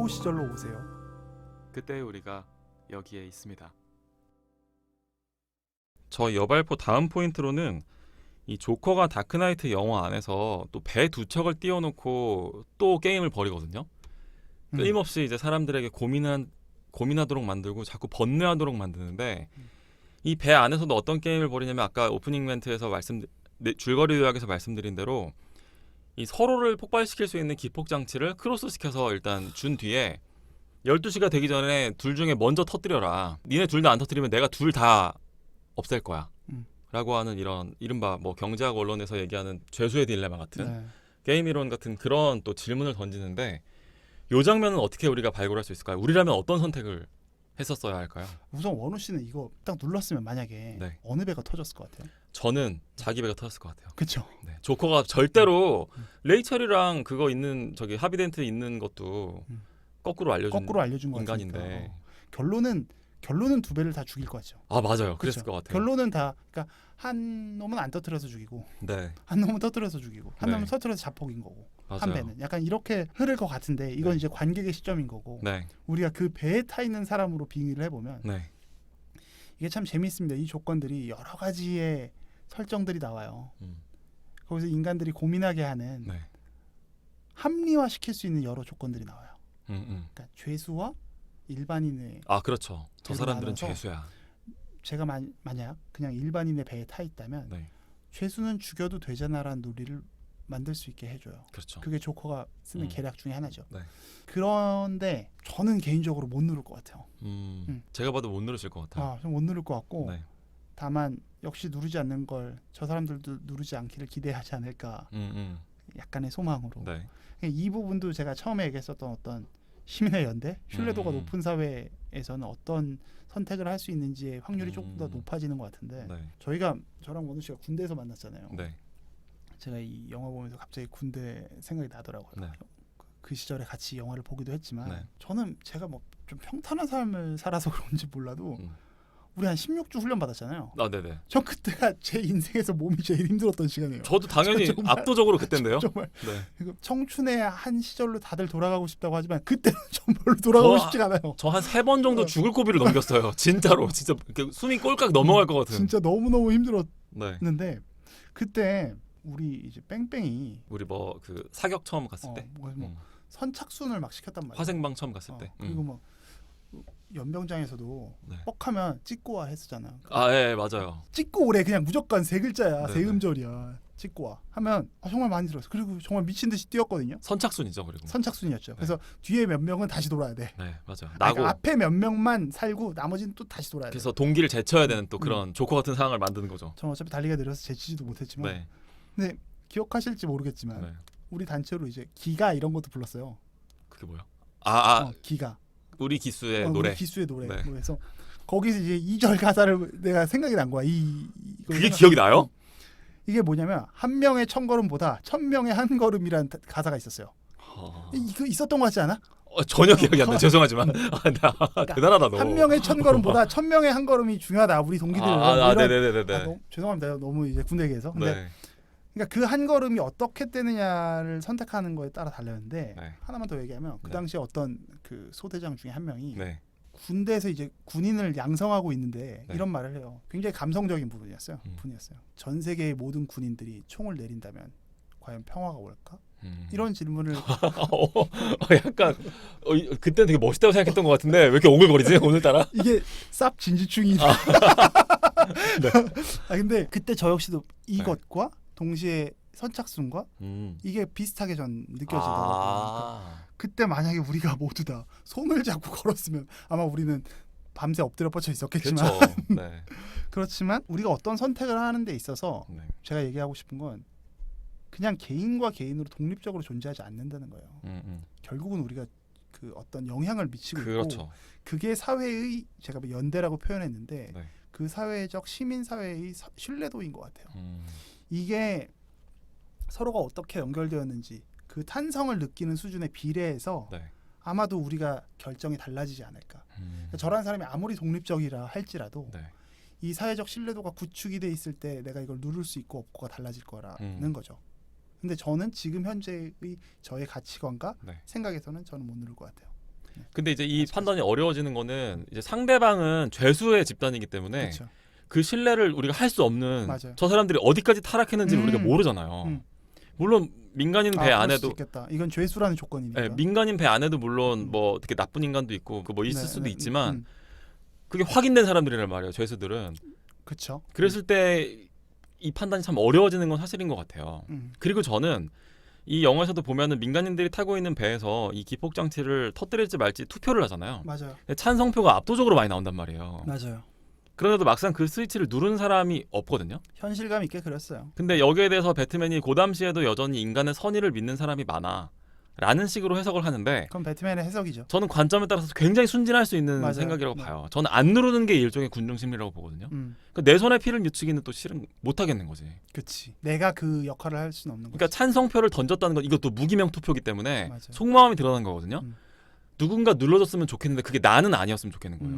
여우 시절로 오세요. 그때 우리가 여기에 있습니다. 저 여발포 다음 포인트로는 이 조커가 다크나이트 영화 안에서 또 배 두 척을 띄워놓고 또 게임을 벌이거든요. 끊임없이 이제 사람들에게 고민하도록 만들고 자꾸 번뇌하도록 만드는데 이 배 안에서도 어떤 게임을 벌이냐면 아까 오프닝 멘트에서 줄거리 요약에서 말씀드린 대로 이 서로를 폭발시킬 수 있는 기폭 장치를 크로스 시켜서 일단 준 뒤에 12시가 되기 전에 둘 중에 먼저 터뜨려라. 니네 둘 다 안 터뜨리면 내가 둘 다 없앨 거야. 라고 하는 이런 이른바 뭐 경제학 언론에서 얘기하는 죄수의 딜레마 같은 네. 게임 이론 같은 그런 또 질문을 던지는데 이 장면은 어떻게 우리가 발굴할 수 있을까요? 우리라면 어떤 선택을 했었어야 할까요? 우선 원우 씨는 이거 딱 눌렀으면 만약에 네. 어느 배가 터졌을 것 같아요? 저는 자기 배가 터졌을 것 같아요. 그렇죠. 네. 조커가 절대로 레이첼이랑 그거 있는 저기 하비덴트 있는 것도 거꾸로 알려준 거 인간인데. 같으니까. 결론은 두 배를 다 죽일 것 같죠. 아 맞아요. 그쵸? 그랬을 것 같아요. 결론은 다 그러니까 한 놈은 안 터뜨려서 죽이고 네. 한 놈은 터뜨려서 죽이고 한 네. 놈은 터뜨려서 자폭인 거고 맞아요. 한 배는 약간 이렇게 흐를 것 같은데 이건 네. 이제 관객의 시점인 거고 네. 우리가 그 배에 타 있는 사람으로 빙의를 해보면 네. 이게 참 재미있습니다. 이 조건들이 여러 가지의 설정들이 나와요. 거기서 인간들이 고민하게 하는 네. 합리화시킬 수 있는 여러 조건들이 나와요. 그러니까 죄수와 일반인의 아 그렇죠. 저 배로 사람들은 나눠서 죄수야. 제가 만약 그냥 일반인의 배에 타 있다면 네. 죄수는 죽여도 되잖아라는 논리를 만들 수 있게 해줘요. 그렇죠. 그게 조커가 쓰는 계략 중에 하나죠. 네. 그런데 저는 개인적으로 못 누를 것 같아요. 제가 봐도 못 누르실 것 같아요. 좀 못 누를 것 같고 네. 다만 역시 누르지 않는 걸 저 사람들도 누르지 않기를 기대하지 않을까 약간의 소망으로. 네. 이 부분도 제가 처음에 얘기했었던 어떤 시민의 연대, 신뢰도가 높은 사회에서는 어떤 선택을 할 수 있는지의 확률이 조금 더 높아지는 것 같은데 네. 저랑 원우 씨가 군대에서 만났잖아요. 네. 제가 이 영화 보면서 갑자기 군대 생각이 나더라고요. 네. 그 시절에 같이 영화를 보기도 했지만 네. 저는 제가 뭐 좀 평탄한 삶을 살아서 그런지 몰라도 우리 한 16주 훈련 받았잖아요. 아 네네. 전 그때가 제 인생에서 몸이 제일 힘들었던 시간이에요. 저도 당연히 정말, 압도적으로 그때인데요. 정말 네. 청춘의 한 시절로 다들 돌아가고 싶다고 하지만 그때는 전 별로 돌아가고 싶지가 않아요. 저 한 3번 정도 죽을 고비를 넘겼어요. 진짜로. 진짜 이렇게 숨이 꼴깍 넘어갈 것 같은. 진짜 너무너무 네. 힘들었는데 그때 우리 이제 뺑뺑이 우리 뭐 그 사격 처음 갔을 때 뭐 선착순을 막 시켰단 말이에요. 화생방 처음 갔을 때. 그리고 뭐 연병장에서도 네. 뻑하면 찍고 와 했었잖아. 아, 예, 맞아요. 찍고 오래 그냥 무조건 세 글자야. 네네. 세 음절이야. 찍고 와 하면 정말 많이 들었어. 그리고 정말 미친 듯이 뛰었거든요. 선착순이죠, 그리고. 선착순이었죠. 네. 그래서 뒤에 몇 명은 다시 돌아야 돼. 네, 맞아요. 그러니까 앞에 몇 명만 살고 나머지는 또 다시 돌아야 돼. 그래서 동기를 제쳐야 되는 또 그런 조커 같은 상황을 만드는 거죠. 전 어차피 달리기가 느려서 제치지도 못했지만 네. 근데 기억하실지 모르겠지만 네. 우리 단체로 이제 기가 이런 것도 불렀어요. 그게 뭐야? 아, 기가. 우리 기수의 노래. 우리 기수의 노래. 네. 그래서 거기서 이제 2절 가사를 내가 생각이 난 거야. 그게 기억이 나요? 이게 뭐냐면 한 명의 1000걸음보다 1000명의 한 걸음이라는 가사가 있었어요. 이거 있었던 것 같지 않아? 전혀 기억이 안 나. 죄송하지만 그러니까 대단하다 너. 한 명의 1000걸음보다 1000명의 한 걸음이 중요하다. 우리 동기들. 네네네네. 죄송합니다. 너무 이제 군대 얘기해서. 근데 네. 그러니까 그 한 걸음이 어떻게 떼느냐를 선택하는 거에 따라 달렸는데 네. 하나만 더 얘기하면 그 네. 당시에 어떤 그 소대장 중에 한 명이 네. 군대에서 이제 군인을 양성하고 있는데 네. 이런 말을 해요. 굉장히 감성적인 부분이었어요. 전 세계의 모든 군인들이 총을 내린다면 과연 평화가 올까? 이런 질문을 약간 그때는 되게 멋있다고 생각했던 것 같은데 왜 이렇게 오글거리지 오늘따라? 이게 쌉 진지충이. 네. 근데 그때 저 역시도 이것과 동시에 선착순과 이게 비슷하게 전 느껴지더라고요. 그때 만약에 우리가 모두 다 손을 잡고 걸었으면 아마 우리는 밤새 엎드려 뻗쳐 있었겠지만 그렇죠. 네. 그렇지만 우리가 어떤 선택을 하는 데 있어서 네. 제가 얘기하고 싶은 건 그냥 개인과 개인으로 독립적으로 존재하지 않는다는 거예요. 결국은 우리가 그 어떤 영향을 미치고 그렇죠. 있고 그게 사회의 제가 연대라고 표현했는데 네. 그 사회적 시민사회의 신뢰도인 것 같아요. 이게 서로가 어떻게 연결되었는지 그 탄성을 느끼는 수준에 비례해서 네. 아마도 우리가 결정이 달라지지 않을까. 그러니까 저라는 사람이 아무리 독립적이라 할지라도 네. 이 사회적 신뢰도가 구축이 돼 있을 때 내가 이걸 누를 수 있고 없고가 달라질 거라는 거죠. 근데 저는 지금 현재의 저의 가치관과 네. 생각에서는 저는 못 누를 것 같아요. 근데 이제 이 판단이 어려워지는 거는 이제 상대방은 죄수의 집단이기 때문에 그쵸. 그 신뢰를 우리가 할 수 없는 맞아요. 저 사람들이 어디까지 타락했는지를 우리가 모르잖아요. 물론 민간인 배 그럴 안에도 수도 있겠다. 이건 죄수라는 조건이니까. 네, 민간인 배 안에도 물론 뭐 되게 나쁜 인간도 있고 그 뭐 있을 수도 있지만 그게 확인된 사람들이란 말이에요. 죄수들은. 그렇죠. 그랬을 때 이 판단이 참 어려워지는 건 사실인 것 같아요. 그리고 저는 이 영화에서도 보면은 민간인들이 타고 있는 배에서 이 기폭 장치를 터뜨릴지 말지 투표를 하잖아요. 맞아요. 찬성표가 압도적으로 많이 나온단 말이에요. 맞아요. 그런데도 막상 그 스위치를 누르는 사람이 없거든요. 현실감 있게 그렸어요. 근데 여기에 대해서 배트맨이 그 당시에도 여전히 인간의 선의를 믿는 사람이 많아 라는 식으로 해석을 하는데 그건 배트맨의 해석이죠. 저는 관점에 따라서 굉장히 순진할 수 있는 맞아요. 생각이라고 네. 봐요. 저는 안 누르는 게 일종의 군중심리라고 보거든요. 그러니까 내 손에 피를 묻히기는 또 실은 못하겠는 거지. 그렇지. 내가 그 역할을 할 수는 없는 거지. 그러니까 찬성표를 던졌다는 건 이것도 무기명 투표기 때문에 맞아요. 속마음이 드러난 거거든요. 누군가 눌러줬으면 좋겠는데 그게 나는 아니었으면 좋겠는 거예요.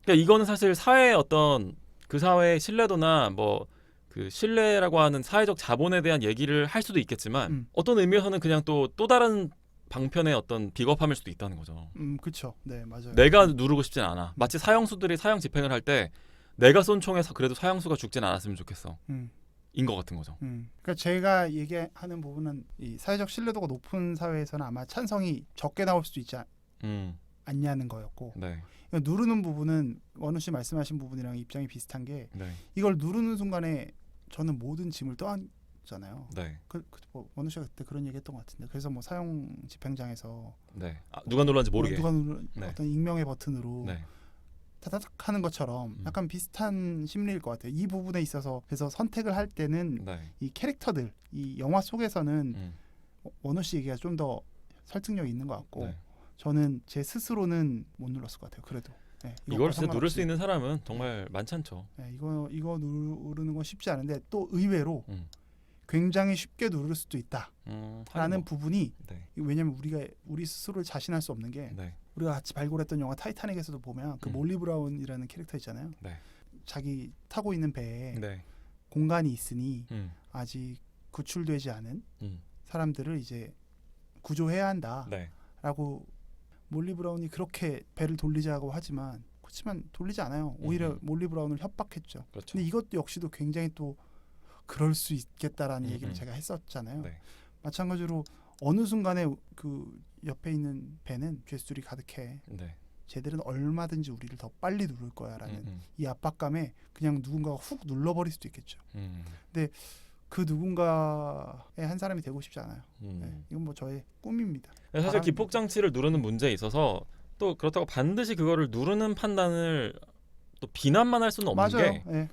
그러니까 이거는 사실 사회의 어떤 그 사회의 신뢰도나 뭐 그 신뢰라고 하는 사회적 자본에 대한 얘기를 할 수도 있겠지만 어떤 의미에서는 그냥 또 다른 방편의 어떤 비겁함일 수도 있다는 거죠. 그렇죠. 네, 맞아요. 내가 누르고 싶진 않아. 마치 사형수들이 사형 집행을 할 때 내가 쏜 총에서 그래도 사형수가 죽진 않았으면 좋겠어. 인 것 같은 거죠. 그러니까 제가 얘기하는 부분은 이 사회적 신뢰도가 높은 사회에서는 아마 찬성이 적게 나올 수도 있지 않냐는 거였고 네. 누르는 부분은 원우 씨 말씀하신 부분이랑 입장이 비슷한 게 네. 이걸 누르는 순간에 저는 모든 짐을 떠안잖아요. 네. 뭐 원우 씨가 그때 그런 얘기했던 것 같은데 그래서 뭐 사형 집행장에서 네. 누가 눌렀는지 모르게 누가 네. 어떤 익명의 버튼으로 네. 타다닥 하는 것처럼 약간 비슷한 심리일 것 같아요. 이 부분에 있어서 그래서 선택을 할 때는 네. 이 캐릭터들 이 영화 속에서는 원우 씨 얘기가 좀 더 설득력이 있는 것 같고 네. 저는 제 스스로는 못 눌렀을 것 같아요. 그래도 네, 이걸 진짜 누를 수 있는 사람은 정말 많지 않죠. 네, 이거 누르는 건 쉽지 않은데 또 의외로 굉장히 쉽게 누를 수도 있다라는 뭐. 부분이 네. 왜냐하면 우리 스스로를 자신할 수 없는 게 네. 우리가 같이 발굴했던 영화 타이타닉에서도 보면 그 몰리 브라운이라는 캐릭터 있잖아요. 네. 자기 타고 있는 배에 네. 공간이 있으니 아직 구출되지 않은 사람들을 이제 구조해야 한다라고 네. 몰리 브라운이 그렇게 배를 돌리자고 하지만 그렇지만 돌리지 않아요. 오히려 몰리 브라운을 협박했죠. 그렇죠. 근데 이것도 역시도 굉장히 또 그럴 수 있겠다라는 얘기를 제가 했었잖아요. 네. 마찬가지로 어느 순간에 그 옆에 있는 배는 죄수들이 가득해. 네. 쟤들은 얼마든지 우리를 더 빨리 누를 거야라는 이 압박감에 그냥 누군가가 훅 눌러버릴 수도 있겠죠. 근데 그 누군가의 한 사람이 되고 싶지 않아요. 네, 이건 뭐 저의 꿈입니다. 사실 기폭 장치를 누르는 문제에 있어서 또 그렇다고 반드시 그거를 누르는 판단을 또 비난만 할 수는 없는 맞아요. 게 네.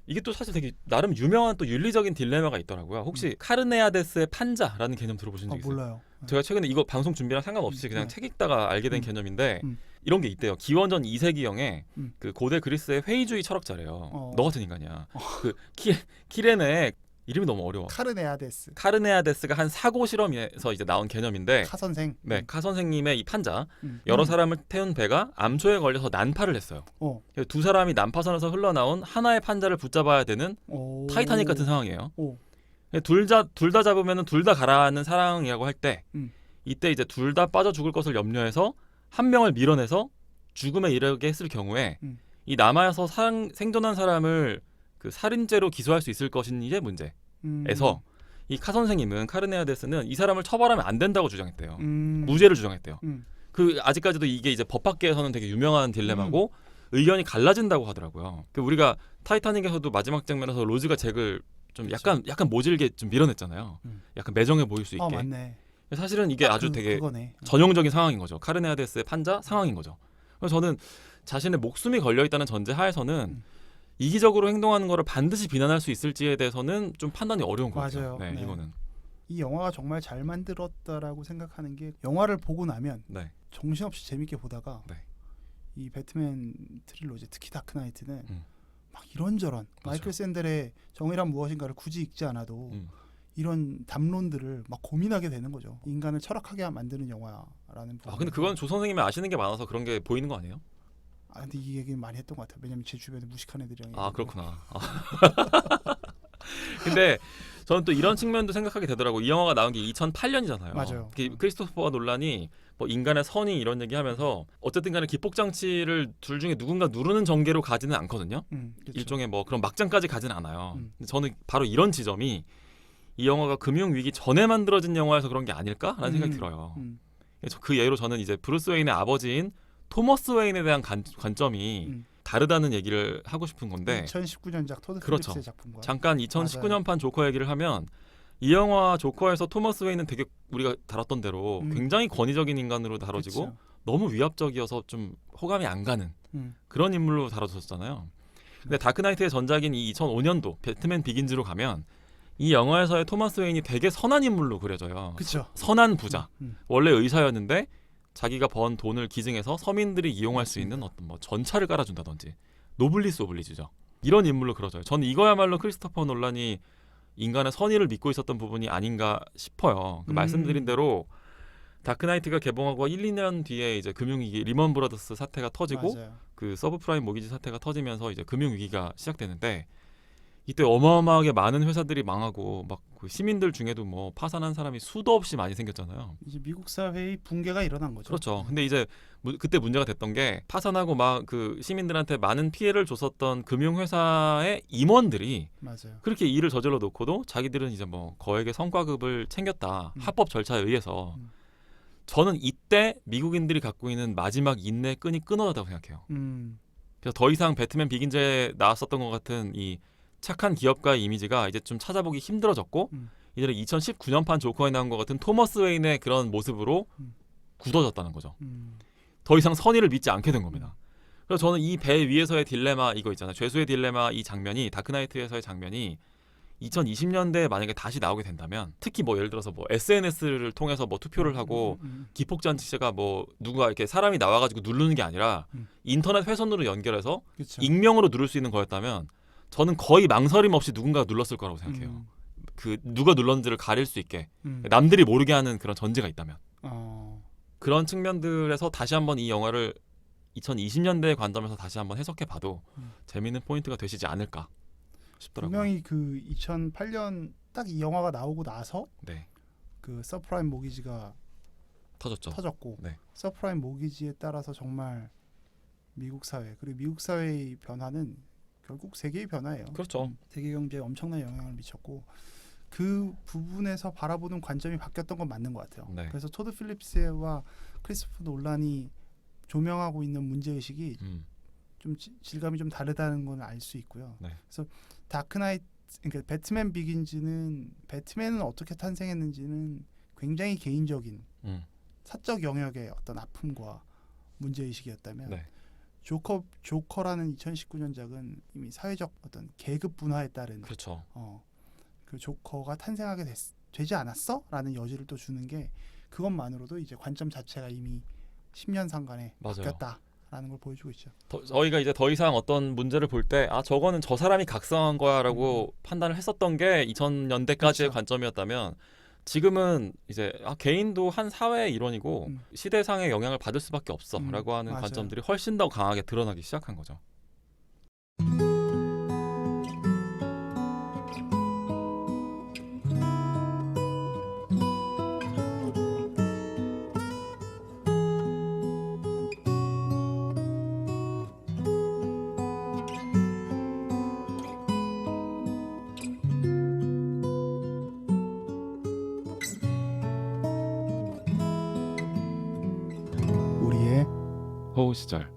이게 또 사실 되게 나름 유명한 또 윤리적인 딜레마가 있더라고요. 혹시 카르네아데스의 판자라는 개념 들어보신 적 있어요? 몰라요. 제가 최근에 이거 방송 준비랑 상관없이 그냥 책 읽다가 알게 된 개념인데 이런 게 있대요. 기원전 2세기경에 그 고대 그리스의 회의주의 철학자래요. 너 같은 인간이야. 그 키레네 이름이 너무 어려워. 카르네아데스가 한 사고 실험에서 이제 나온 개념인데 카 선생. 네, 카 선생님의 이 판자 여러 사람을 태운 배가 암초에 걸려서 난파를 했어요. 두 사람이 난파선에서 흘러나온 하나의 판자를 붙잡아야 되는 타이타닉 같은 상황이에요. 둘 다 잡으면은 둘 다 가라앉는 상황이라고 할 때 이때 이제 둘 다 빠져 죽을 것을 염려해서 한 명을 밀어내서 죽음에 이르게 했을 경우에 이 남아서 생존한 사람을 그 살인죄로 기소할 수 있을 것인지의 문제에서 이 카 선생님은 카르네아데스는 이 사람을 처벌하면 안 된다고 주장했대요. 무죄를 주장했대요. 그 아직까지도 이게 이제 법 밖에서는 되게 유명한 딜레마고 의견이 갈라진다고 하더라고요. 그 우리가 타이타닉에서도 마지막 장면에서 로즈가 잭을 좀 약간 모질게 좀 밀어냈잖아요. 약간 매정해 보일 수 있게. 맞네. 사실은 이게 아주 되게 그거네. 전형적인 상황인 거죠. 카르네아데스의 판자 상황인 거죠. 그래서 저는 자신의 목숨이 걸려 있다는 전제 하에서는 이기적으로 행동하는 거를 반드시 비난할 수 있을지에 대해서는 좀 판단이 어려운 것 같아요. 네, 네. 이거는. 이 영화가 정말 잘 만들었다라고 생각하는 게 영화를 보고 나면 네. 정신없이 재밌게 보다가 네. 이 배트맨 트릴로지 특히 다크나이트는 막 이런저런 마이클 샌델의 정의란 무엇인가를 굳이 읽지 않아도 이런 담론들을 막 고민하게 되는 거죠. 인간을 철학하게 만드는 영화라는 부분. 근데 그건 조 선생님이 아시는 게 많아서 그런 게 보이는 거 아니에요? 근데 이 얘기는 많이 했던 것 같아요. 왜냐면 제 주변에 무식한 애들이랑. 그렇구나. 근데 저는 또 이런 측면도 생각하게 되더라고. 이 영화가 나온 게 2008년이잖아요. 맞아요. 크리스토퍼 논란이 뭐 인간의 선의 이런 얘기하면서 어쨌든 간에 기폭 장치를 둘 중에 누군가 누르는 전개로 가지는 않거든요. 그쵸. 일종의 뭐 그런 막장까지 가지는 않아요. 음. 근데 저는 바로 이런 지점이 이 영화가 금융 위기 전에 만들어진 영화여서 그런 게 아닐까라는 생각이 들어요. 그 예로 저는 이제 브루스 웨인의 아버지인 토머스 웨인에 대한 관점이 다르다는 얘기를 하고 싶은 건데 2019년작 토드 그렇죠. 필립스의 작품과 잠깐 2019년판 조커 얘기를 하면 이 영화 조커에서 토머스 웨인은 되게 우리가 다뤘던 대로 굉장히 권위적인 인간으로 다뤄지고 그쵸. 너무 위압적이어서 좀 호감이 안 가는 그런 인물로 다뤄졌잖아요. 근데 다크나이트의 전작인 이 2005년도 배트맨 비긴즈로 가면 이 영화에서의 토머스 웨인이 되게 선한 인물로 그려져요. 그쵸. 선한 부자. 음. 원래 의사였는데 자기가 번 돈을 기증해서 서민들이 이용할 수 있는 어떤 뭐 전차를 깔아준다든지 노블리스 오블리주죠. 이런 인물로 그려져요. 저는 이거야말로 크리스토퍼 논란이 인간의 선의를 믿고 있었던 부분이 아닌가 싶어요. 말씀드린 대로 다크나이트가 개봉하고 1, 2년 뒤에 이제 금융위기 리먼 브라더스 사태가 터지고 맞아요. 그 서브프라임 모기지 사태가 터지면서 이제 금융위기가 시작되는데 이때 어마어마하게 많은 회사들이 망하고 막 그 시민들 중에도 뭐 파산한 사람이 수도 없이 많이 생겼잖아요. 이제 미국 사회의 붕괴가 일어난 거죠. 그렇죠. 근데 이제 그때 문제가 됐던 게 파산하고 막 그 시민들한테 많은 피해를 줬었던 금융회사의 임원들이 맞아요. 그렇게 일을 저질러 놓고도 자기들은 이제 뭐 거액의 성과급을 챙겼다. 합법 절차에 의해서. 저는 이때 미국인들이 갖고 있는 마지막 인내 끈이 끊어졌다고 생각해요. 그래서 더 이상 배트맨 비긴즈에 나왔었던 것 같은 이 착한 기업가의 이미지가 이제 좀 찾아보기 힘들어졌고 이제 2019년판 조커에 나온 것 같은 토머스 웨인의 그런 모습으로 굳어졌다는 거죠. 더 이상 선의를 믿지 않게 된 겁니다. 그래서 저는 이 배 위에서의 딜레마 이거 있잖아요. 죄수의 딜레마 이 장면이 다크나이트에서의 장면이 2020년대에 만약에 다시 나오게 된다면 특히 뭐 예를 들어서 뭐 SNS를 통해서 뭐 투표를 하고 기폭장치가 뭐 누가 이렇게 사람이 나와가지고 누르는 게 아니라 인터넷 회선으로 연결해서 그쵸. 익명으로 누를 수 있는 거였다면 저는 거의 망설임 없이 누군가가 눌렀을 거라고 생각해요. 그 누가 눌렀는지를 가릴 수 있게 남들이 모르게 하는 그런 전제가 있다면 그런 측면들에서 다시 한번 이 영화를 2020년대의 관점에서 다시 한번 해석해봐도 재미있는 포인트가 되시지 않을까 싶더라고요. 분명히 그 2008년 딱 이 영화가 나오고 나서 네. 그 서프라임 모기지가 터졌고 네. 서프라임 모기지에 따라서 정말 미국 사회 그리고 미국 사회의 변화는 결국 세계의 변화예요. 그렇죠. 세계 경제에 엄청난 영향을 미쳤고 그 부분에서 바라보는 관점이 바뀌었던 건 맞는 것 같아요. 네. 그래서 토드 필립스와 크리스토퍼 논란이 조명하고 있는 문제의식이 좀 질감이 좀 다르다는 건 알 수 있고요. 네. 그래서 다크나이트 그러니까 배트맨 비긴즈는 배트맨은 어떻게 탄생했는지는 굉장히 개인적인 사적 영역의 어떤 아픔과 문제의식이었다면 네. 조커라는 2019년작은 이미 사회적 어떤 계급 분화에 따른 그렇죠. 그 조커가 탄생하게 되지 않았어? 라는 여지를 또 주는 게 그것만으로도 이제 관점 자체가 이미 10년 상간에 맞아요. 바뀌었다라는 걸 보여주고 있죠. 저희가 이제 더 이상 어떤 문제를 볼 때 저거는 저 사람이 각성한 거야라고 판단을 했었던 게 2000년대까지의 그렇죠. 관점이었다면 지금은 이제 개인도 한 사회의 일원이고 시대상의 영향을 받을 수밖에 없어라고 하는 맞아요. 관점들이 훨씬 더 강하게 드러나기 시작한 거죠. 우리의 호우 시절